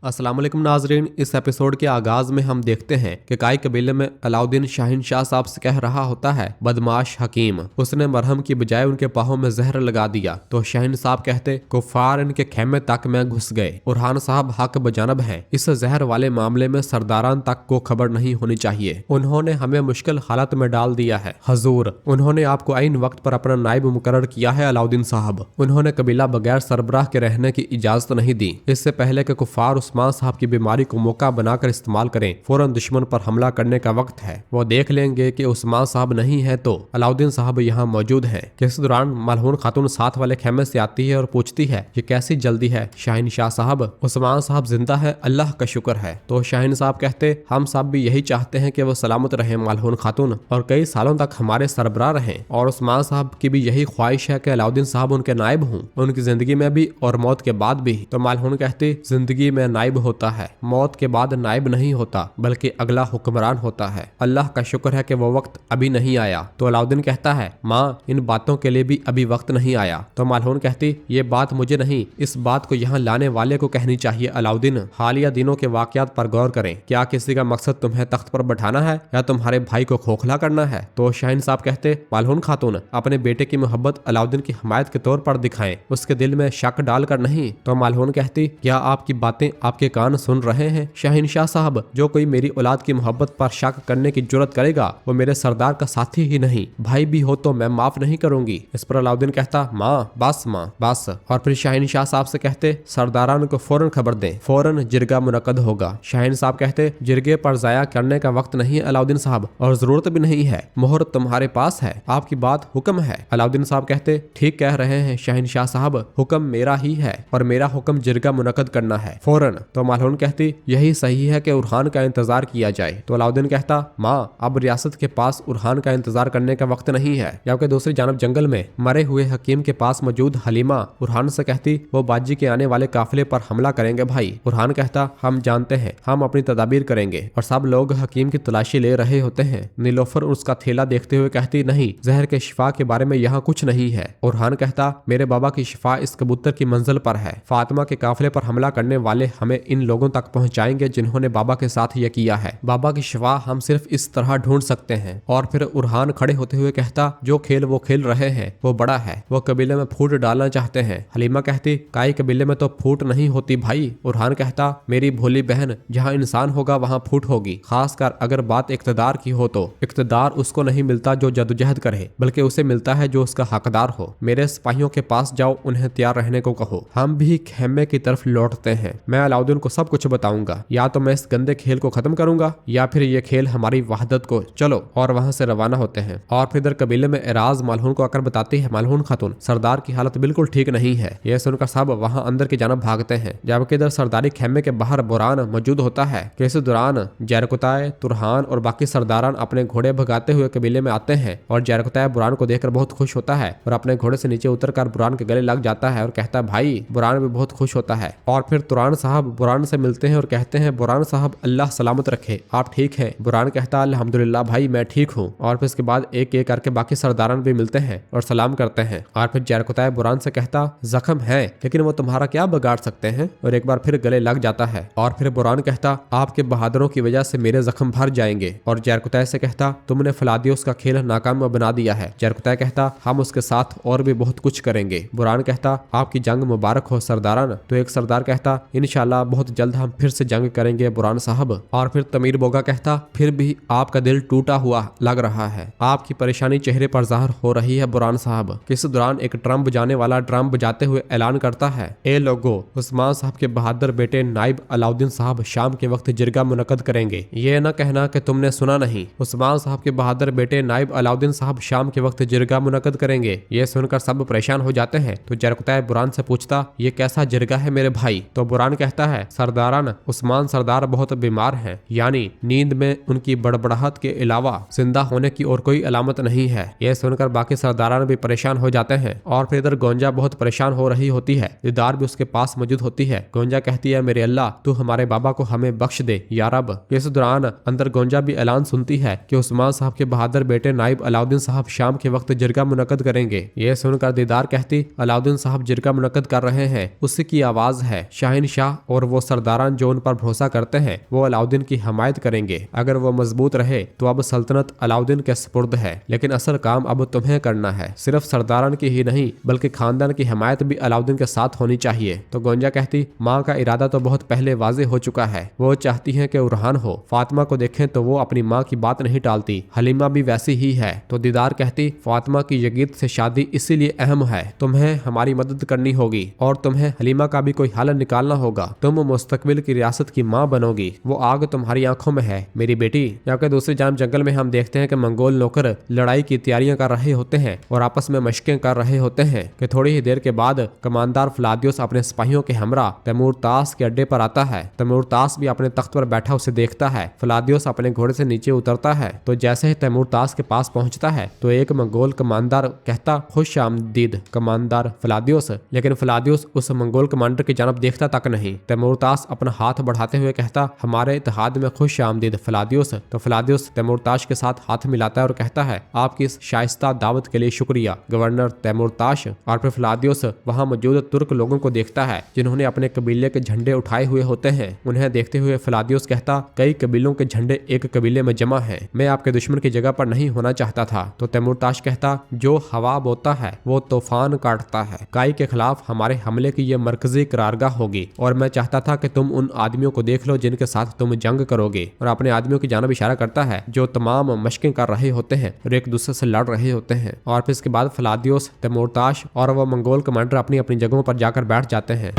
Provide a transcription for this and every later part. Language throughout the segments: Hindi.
अस्सलाम वालेकुम नाजरीन। इस एपिसोड के आगाज में हम देखते हैं कि काई कबीले में अलाउद्दीन शाहिनशाह साहब से कह रहा होता है, बदमाश हकीम, उसने मरहम की बजाय उनके पाहों में जहर लगा दिया। तो शाहिन साहब कहते, कुफार इनके खेमे तक में घुस गए। उरहान साहब हक बजानब हैं। इस जहर वाले मामले में सरदारान तक को खबर नहीं होनी चाहिए। उन्होंने हमें मुश्किल हालत में डाल दिया है। हजूर, उन्होंने आपको आइन वक्त पर अपना नायब मुकर्रर किया है। अलाउद्दीन साहब, उन्होंने कबीला बगैर सरबराह के रहने की इजाजत नहीं दी। इससे पहले कि कुफार उस्मान साहब की बीमारी को मौका बनाकर इस्तेमाल करें, फौरन दुश्मन पर हमला करने का वक्त है। वो देख लेंगे कि उस्मान साहब नहीं है तो अलाउद्दीन साहब यहाँ मौजूद हैं। इस दौरान मलहून खातून साथ वाले खेमे से आती है और पूछती है, ये कैसी जल्दी है शाहिन शाह साहब? उस्मान साहब जिंदा है, अल्लाह का शुक्र है। तो शाहिन साहब कहते, हम सब भी यही चाहते हैं कि वो सलामत रहे मलहून खातून, और कई सालों तक हमारे सरबराह रहें। और उस्मान साहब की भी यही ख्वाहिश है कि अलाउद्दीन साहब उनके नायब हों, उनकी जिंदगी में भी और मौत के बाद भी। तो मलहून कहती, जिंदगी में नायब होता है, मौत के बाद नायब नहीं होता, बल्कि अगला हुक्मरान होता है। अल्लाह का शुक्र है कि वो वक्त अभी नहीं आया। तो अलाउद्दीन कहता है, माँ, इन बातों के लिए भी अभी वक्त नहीं आया। तो मलहून कहती, ये बात मुझे नहीं, इस बात को यहाँ लाने वाले को कहनी चाहिए। अलाउद्दीन, हालिया दिनों के वाकयात पर गौर करें। क्या किसी का मकसद तुम्हें तख्त पर बैठाना है या तुम्हारे भाई को खोखला करना है? तो शाहिन साहब कहते, मलहून खातून, अपने बेटे की मोहब्बत अलाउद्दीन की हिमायत के तौर पर दिखाएं, उसके दिल में शक डालकर नहीं। तो मलहून कहती, क्या आपकी बातें आपके कान सुन रहे हैं शाहिनशाह साहब? जो कोई मेरी औलाद की मोहब्बत पर शक करने की जुर्रत करेगा वो मेरे सरदार का साथी ही नहीं, भाई भी हो तो मैं माफ नहीं करूंगी। इस पर अलाउद्दीन कहता, माँ बस। और फिर शाहिनशाह साहब से कहते, सरदारान को फौरन खबर दें, फौरन जिरगा मुनक्कद होगा। शाहिन साहब कहते, जिरगे पर जाया करने का वक्त नहीं है अलाउद्दीन साहब, और जरूरत भी नहीं है। मोहर तुम्हारे पास है, आपकी बात हुक्म है। अलाउद्दीन साहब कहते, ठीक कह रहे हैं शाहिनशाह साहब, हुक्म मेरा ही है और मेरा हुक्म जिरगा मुनक्कद करना है फौरन। तो मलहून कहती, यही सही है कि उरहान का इंतजार किया जाए। तो अलाउद्दीन कहता, माँ, अब रियासत के पास उरहान का इंतजार करने का वक्त नहीं है। जबकि दूसरी जानब जंगल में मरे हुए हकीम के पास मौजूद हलीमा उरहान से कहती, वो बाजी के आने वाले काफिले पर हमला करेंगे भाई। उरहान कहता, हम जानते हैं, हम अपनी तदाबीर करेंगे। और सब लोग हकीम की तलाशी ले रहे होते हैं। नीलोफर उसका थैला देखते हुए कहती, नहीं, जहर के शिफा के बारे में यहाँ कुछ नहीं है। उरहान कहता, मेरे बाबा की शिफा इस कबूतर की मंजिल पर है। फातिमा के काफिले पर हमला करने वाले हमें इन लोगों तक पहुंचाएंगे जिन्होंने बाबा के साथ यह किया है। बाबा की शिफा हम सिर्फ इस तरह ढूंढ सकते हैं। और फिर उरहान खड़े होते हुए कहता, जो खेल वो खेल रहे हैं वो बड़ा है, वो कबीले में फूट डालना चाहते हैं। हलीमा कहती, काई कबीले में तो फूट नहीं होती भाई। उरहान कहता, मेरी भोली बहन, जहाँ इंसान होगा वहाँ फूट होगी, खासकर अगर बात इक्तदार की हो तो। इक्तदार उसको नहीं मिलता जो जदोजहद करे, बल्कि उसे मिलता है जो उसका हकदार हो। मेरे सिपाहियों के पास जाओ, उन्हें तैयार रहने को कहो, हम भी खेमे की तरफ लौटते हैं। मैं अलाउद्दीन को सब कुछ बताऊंगा, या तो मैं इस गंदे खेल को खत्म करूंगा या फिर ये खेल हमारी वहदत को। चलो। और वहां से रवाना होते हैं। और फिर इधर कबीले में एराज मलहून को आकर बताती है, मलहून खातून, सरदार की हालत बिल्कुल ठीक नहीं है। यह सुनकर सब वहां अंदर की जानब भागते हैं। जबकि इधर सरदारी खेमे के बाहर बुरान मौजूद होता है। कि इस दौरान जैरकुताए, तुरहान और बाकी सरदारान अपने घोड़े भगाते हुए कबीले में आते हैं। और जैरकुताए बुरान को देखकर बहुत खुश होता है और अपने घोड़े से नीचे उतरकर बुरान के गले लग जाता है और कहता है, भाई। बुरान भी बहुत खुश होता है। और फिर तुरान साहब बुरान से मिलते हैं और कहते हैं, बुरान साहब, अल्लाह सलामत रखे, आप ठीक हैं? बुरान कहता, अल्हम्दुलिल्लाह भाई, मैं ठीक हूँ। और फिर इसके बाद एक एक करके बाकी सरदारान भी मिलते हैं और सलाम करते हैं। और फिर जैरकुताए बुरान से कहता, जख्म है लेकिन वो तुम्हारा क्या बिगाड़ सकते हैं, और एक बार फिर गले लग जाता है। और फिर बुरान कहता, आपके बहादुरों की वजह से मेरे जख्म भर जाएंगे। और जैरकुताए से कहता, तुमने फलादियोस का खेल नाकाम बना दिया है। जैरकुताए कहता, हम उसके साथ और भी बहुत कुछ करेंगे। बुरान कहता, आपकी जंग मुबारक हो सरदारान। तो एक सरदार कहता, इंशाल्लाह बहुत जल्द हम फिर से जंग करेंगे बुरान साहब। और फिर तमीर बोगा कहता, फिर भी आपका दिल टूटा हुआ लग रहा है, आपकी परेशानी चेहरे पर जाहिर हो रही है बुरान साहब। इस दौरान एक ड्रम बजाने वाला ड्रम बजाते हुए ऐलान करता है, ए लोगो, उस्मान साहब के बहादुर बेटे नाइब अलाउद्दीन साहब शाम के वक्त जिरगा मुनक्कद करेंगे। ये न कहना कि तुमने सुना नहीं, उस्मान साहब के बहादुर बेटे नाइब अलाउद्दीन साहब शाम के वक्त जिरगा मुनक्कद करेंगे। ये सुनकर सब परेशान हो जाते हैं। तो जैरकुताए बुरान से पूछता, ये कैसा जिरगा है मेरे भाई? तो बुरान कहता है, सरदारान, उस्मान सरदार बहुत बीमार हैं, यानी नींद में उनकी बड़बड़ाहट के अलावा जिंदा होने की और कोई अलामत नहीं है। यह सुनकर बाकी सरदारान भी परेशान हो जाते हैं। और फिर इधर गोंजा बहुत परेशान हो रही होती है। दीदार भी उसके पास मौजूद होती है। गोंजा कहती है, मेरे अल्लाह, तू हमारे बाबा को हमें बख्श दे या रब। इस दौरान अंदर गोंजा भी ऐलान सुनती है कि उस्मान साहब के बहादुर बेटे नाइब अलाउद्दीन साहब शाम के वक्त जिरगा मुनक्कद करेंगे। यह सुनकर दीदार कहती, अलाउद्दीन साहब जिरगा मुनक्कद कर रहे हैं, उसी की आवाज है। शाहिन शाह और वो सरदारान जो उन पर भरोसा करते हैं वो अलाउद्दीन की हमायत करेंगे। अगर वो मजबूत रहे तो अब सल्तनत अलाउद्दीन के सुपुर्द है, लेकिन असल काम अब तुम्हें करना है। सिर्फ सरदारान की ही नहीं बल्कि खानदान की हमायत भी अलाउद्दीन के साथ होनी चाहिए। तो गोंजा कहती, माँ का इरादा तो बहुत पहले वाजे हो चुका है। वो चाहती है कि उरहान हो। फातिमा को देखें तो वो अपनी माँ की बात नहीं टालती। हलीमा भी वैसी ही है। तो दीदार कहती, फातिमा की यगीद से शादी इसीलिए अहम है। तुम्हें हमारी मदद करनी होगी और तुम्हें हलीमा का भी कोई हल निकालना होगा। तुम मुस्तकबिल की रियासत की माँ बनोगी। वो आग तुम्हारी आंखों में है मेरी बेटी। जबकि दूसरी जानिब जंगल में हम देखते हैं कि मंगोल नौकर लड़ाई की तैयारियां कर रहे होते हैं और आपस में मशकें कर रहे होते हैं कि थोड़ी ही देर के बाद कमांडर फ्लादियोस अपने सिपाहियों के हमरा तैमूर तास के अड्डे पर आता है। तैमूर तास भी अपने तख्त पर बैठा उसे देखता है। फ्लादियोस अपने घोड़े से नीचे उतरता है। तो जैसे ही तैमूर तास के पास पहुंचता है तो एक मंगोल कमांडर कहता, खुश आमदीद कमांडर फ्लादियोस। लेकिन फ्लादियोस उस मंगोल कमांडर की जानब देखता तक नहीं। तैमूर तास अपना हाथ बढ़ाते हुए कहता, हमारे इत्तेहाद में खुश आमदीद फ्लादियोस। तो फ्लादियोस तैमूर ताश के साथ हाथ मिलाता है और कहता है, आपकी इस शाइस्ता दावत के लिए शुक्रिया गवर्नर तैमूर ताश। और फिर फ्लादियोस वहां मौजूद तुर्क लोगों को देखता है जिन्होंने अपने कबीले के झंडे उठाए हुए होते हैं। उन्हें देखते हुए फ्लादियोस कहता, कई कबीलों के झंडे एक कबीले में जमा है। मैं आपके दुश्मन की जगह पर नहीं होना चाहता था। तो तैमूर ताश कहता, जो हवा बोता है वो तूफान काटता है। काई के खिलाफ हमारे हमले की यह मरकजी करारगाह होगी और मैं चाहता था कि तुम उन आदमियों को देख लो जिनके साथ तुम जंग करोगे। और अपने आदमियों की जानब इशारा करता है जो तमाम मशकें कर रहे होते हैं और एक दूसरे से लड़ रहे होते हैं। और फिर इसके बाद फ्लादियोस, तैमूर ताश और वह मंगोल कमांडर अपनी अपनी जगहों पर जाकर बैठ जाते हैं।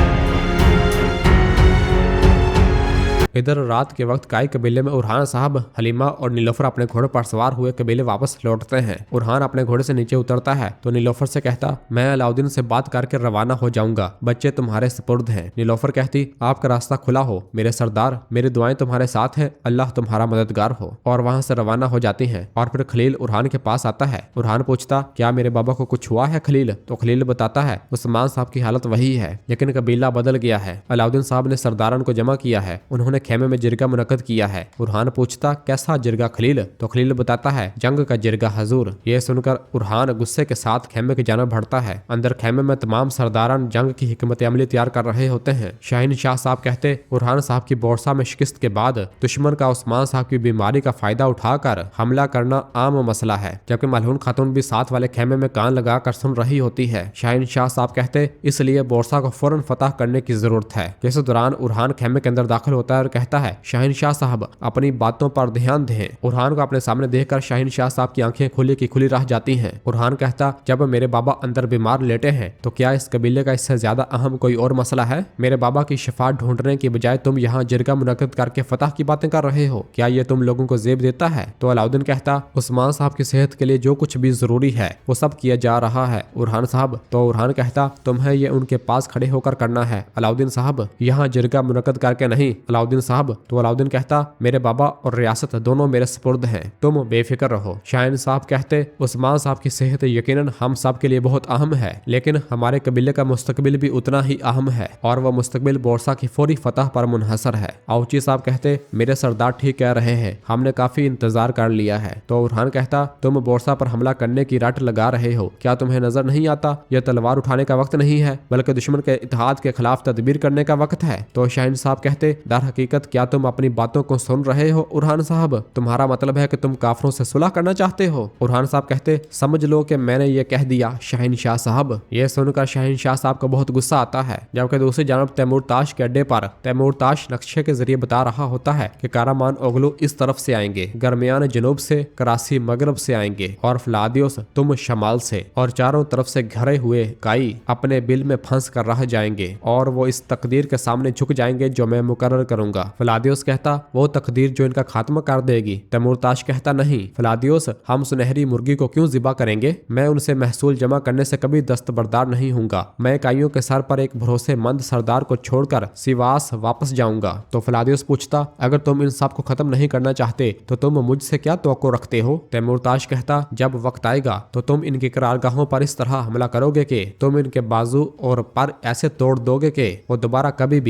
इधर रात के वक्त काई कबीले में उरहान साहब, हलीमा और नीलोफर अपने घोड़े पर सवार हुए कबीले वापस लौटते हैं। उरहान अपने घोड़े से नीचे उतरता है तो नीलोफर से कहता, मैं अलाउद्दीन से बात करके रवाना हो जाऊंगा। बच्चे तुम्हारे सुपुर्द हैं। नीलोफर कहती, आपका रास्ता खुला हो मेरे सरदार, मेरी दुआएं तुम्हारे साथ हैं, अल्लाह तुम्हारा मददगार हो। और वहां से रवाना हो जाती हैं। और फिर खलील उरहान के पास आता है। उरहान पूछता, क्या मेरे बाबा को कुछ हुआ है खलील? तो खलील बताता है, उस्मान साहब की हालत वही है लेकिन कबीला बदल गया है। अलाउद्दीन साहब ने सरदारन को जमा किया है। उन्होंने खेमे में जिरगा मुनक्कद किया है। उरहान पूछता, कैसा जिरगा खलील? तो खलील बताता है, जंग का जिरगा हजूर। ये सुनकर उरहान गुस्से के साथ खेमे की जानब बढ़ता है। अंदर खेमे में तमाम सरदारान जंग की हिकमत अमली तैयार कर रहे होते हैं। शाहीन शाह साहब कहते, उरहान साहब की बोरसा में शिकस्त के बाद दुश्मन का उस्मान साहब की बीमारी का फायदा उठाकर हमला करना आम मसला है। जबकि मलहून खातून भी साथ वाले खेमे में कान लगाकर सुन रही होती है। शाहीन शाह साहब कहते, इसलिए बोरसा को फौरन फतह करने की जरूरत है। इस दौरान उरहान खेमे के अंदर दाखिल होता है और कहता है, शाहीन शाह साहब अपनी बातों पर ध्यान दें। उरहान को अपने सामने देखकर शाहीन शाह साहब की आंखें खुली की खुली रह जाती हैं। उरहान कहता, जब मेरे बाबा अंदर बीमार लेटे हैं तो क्या इस कबीले का इससे ज्यादा अहम कोई और मसला है? मेरे बाबा की शिफा ढूंढने की बजाय तुम यहाँ जिरगा मुनक्कद करके फतह की बातें कर रहे हो। क्या ये तुम लोगों को जेब देता है? तो अलाउद्दीन कहता, उस्मान साहब की सेहत के लिए जो कुछ भी जरूरी है वो सब किया जा रहा है उरहान साहब। तो उरहान कहता, तुम्हें ये उनके पास खड़े होकर करना है अलाउद्दीन साहब, यहाँ जिरगा मुनक्कद करके नहीं अलाउद्दीन साहब। तो अलाउद्दीन कहता, मेरे बाबा और रियासत दोनों मेरे सुपुर्द हैं, तुम बेफिक्र रहो। शाहीन साहब कहते, उस्मान साहब की सेहत यकीनन हम सब के लिए बहुत अहम है लेकिन हमारे कबीले का मुस्तकबिल भी उतना ही अहम है और वह मुस्तकबिल बोरसा की फौरी फतह पर मुनहसर है। आउची साहब कहते, मेरे सरदार ठीक कह रहे हैं, हमने काफी इंतजार कर लिया है। तो उरहान कहता, तुम बोरसा पर हमला करने की रट लगा रहे हो, क्या तुम्हें नजर नहीं आता यह तलवार उठाने का वक्त नहीं है बल्कि दुश्मन के इत्तेहाद के खिलाफ तदबीर करने का वक्त है। तो शाहीन साहब कहते, दर हकीकत क्या तुम अपनी बातों को सुन रहे हो उरहान साहब? तुम्हारा मतलब है कि तुम काफरों से सुलह करना चाहते हो? उरहान साहब कहते, समझ लो कि मैंने ये कह दिया शाहीन शाह साहब। यह सुनकर शाहीन शाह साहब को बहुत गुस्सा आता है। जबकि दूसरी जानब तैमूर ताश के अड्डे पर तैमूर ताश नक्शे के जरिए बता रहा होता है कि कारामान ओगलू इस तरफ से आएंगे, गरमियान जनूब से, करासी मगरब से आएंगे और फ्लादियोस तुम शमाल से, और चारों तरफ से घरे हुए काई अपने बिल में फंस कर रह जाएंगे और वो इस तकदीर के सामने झुक जाएंगे जो मैं मुकर्रर करूंगा। फ्लादियोस कहता, वो तकदीर जो इनका खात्मा कर देगी। तैमूर ताश कहता, नहीं फ्लादियोस, हम सुनहरी मुर्गी को क्यों ज़िबा करेंगे? मैं उनसे महसूल जमा करने से कभी दस्तबरदार नहीं हूंगा। मैं काइयों के सर पर एक भरोसेमंद सरदार को छोड़कर सिवास वापस जाऊंगा। तो फ्लादियोस पूछता, अगर तुम इन सब को खत्म नहीं करना चाहते तो तुम मुझसे क्या तवक्को रखते हो? तैमूर ताश कहता, जब वक्त आएगा तो तुम इनकी करारगाहों पर इस तरह हमला करोगे कि तुम इनके बाजू और पर ऐसे तोड़ दोगे कि वो दोबारा कभी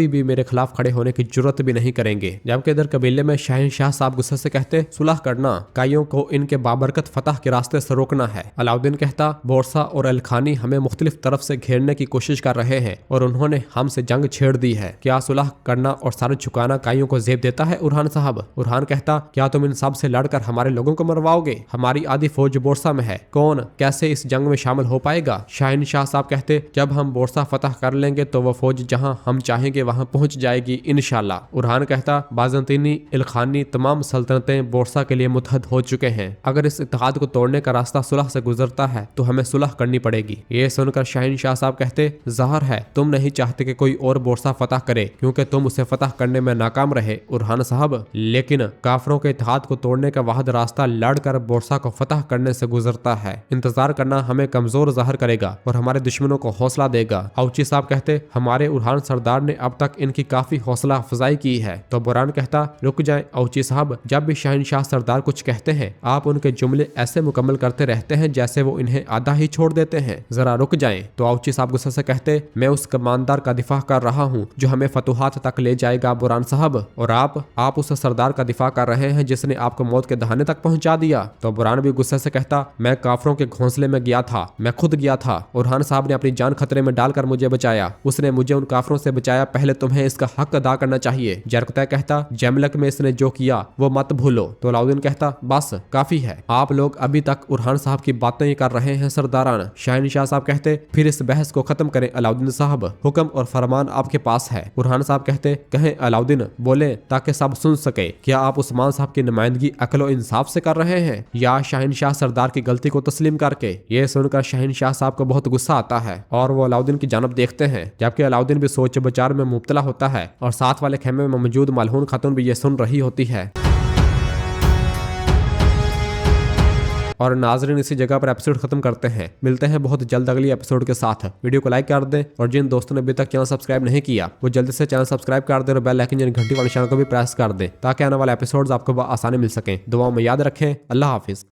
भी मेरे खिलाफ खड़े होने की जरूरत भी नहीं करेंगे। जबकि इधर कबीले में शहंशाह साहब गुस्से से कहते सुलह करना, काइयों को इनके बाबरकत फतह के रास्ते से रोकना है। अलाउद्दीन कहता बोरसा और अलखानी हमें मुख्तलिफ तरफ से घेरने की कोशिश कर रहे हैं और उन्होंने हमसे जंग छेड़ दी है। क्या सुलह करना और सारे झुकाना काइयों को जेब देता है उरहान साहब? उरहान कहता क्या तुम इन सब से लड़कर हमारे लोगों को मरवाओगे? हमारी आधी फौज बोरसा में है, कौन कैसे इस जंग में शामिल हो पाएगा? शहंशाह साहब कहते जब हम बोरसा फतह कर लेंगे तो वो फौज जहां हम चाहेंगे वहां पहुंच जाएगी इंशाल्लाह। उरहान कहता बाज़ंतीनी इलखानी तमाम सल्तनतें बोरसा के लिए मुतहद हो चुके हैं। अगर इस इत्तेहाद को तोड़ने का रास्ता सुलह से गुजरता है तो हमें सुलह करनी पड़ेगी। ये सुनकर शहंशाह साहब कहते ज़ाहिर है तुम नहीं चाहते कि कोई और बोरसा फतह करे क्योंकि तुम उसे फतह करने में नाकाम रहे उरहान साहब, लेकिन काफरों के इत्तेहाद को तोड़ने का वाहिद रास्ता लड़कर बोरसा को फतह करने से गुजरता है। इंतजार करना हमें कमजोर जाहिर करेगा और हमारे दुश्मनों को हौसला देगा। औची साहब कहते हमारे उरहान सरदार ने अब तक इनकी काफी हौसला अफजाई की है। तो बुरहान कहता रुक जाए औची साहब, जब भी शहंशाह सरदार कुछ कहते हैं आप उनके जुमले ऐसे मुकम्मल करते रहते हैं जैसे वो इन्हें आधा ही छोड़ देते हैं, जरा रुक जाएं। तो औची साहब गुस्से से कहते मैं उस कमानदार का दिफा कर रहा हूँ जो हमें फतुहात तक ले जाएगा बुरहान साहब, और आप उस सरदार का दिफा कर रहे हैं जिसने आपको मौत के दहाने तक पहुंचा दिया। तो बुरहान भी गुस्से से कहता मैं काफरों के घोंसले में गया था, मैं खुद गया था। उरहान साहब ने अपनी जान खतरे में डालकर मुझे बचाया, उसने मुझे उन काफरों से बचाया, पहले तुम्हें इसका हक अदा करना चाहिए। जरकता कहता जमलक में इसने जो किया वो मत भूलो। तो अलाउद्दीन कहता बस काफी है, आप लोग अभी तक उरहान साहब की बातें ही कर रहे हैं सरदारान। शहंशाह साहब कहते फिर इस बहस को खत्म करें अलाउद्दीन साहब, हुक्म और फरमान आपके पास है। उरहान साहब कहते कहें अलाउद्दीन, बोले ताकि सब सुन सके। क्या आप उस्मान साहब की नुमाइंदगी अक्ल और इंसाफ से कर रहे हैं या शहंशाह सरदार की गलती को तस्लीम करके? ये सुनकर शहंशाह साहब को बहुत गुस्सा आता है और वो अलाउद्दीन की जानब देखते हैं, जबकि अलाउद्दीन भी सोच विचार में मुब्तला होता है और साथ वाले खेमे में मौजूद मलहून खातून भी ये सुन रही होती है। और नाजरीन इसी जगह पर एपिसोड खत्म करते हैं, मिलते हैं बहुत जल्द अगली एपिसोड के साथ। वीडियो को लाइक कर दें और जिन दोस्तों ने अभी तक चैनल सब्सक्राइब नहीं किया वो जल्दी से चैनल सब्सक्राइब कर दें और बेल आइकन यानी घंटी वाले निशान को भी प्रेस कर दें ताकि आने वाले एपिसोड्स आपको आसानी मिल सकें। दुआओं में याद रखें। अल्लाह हाफिज।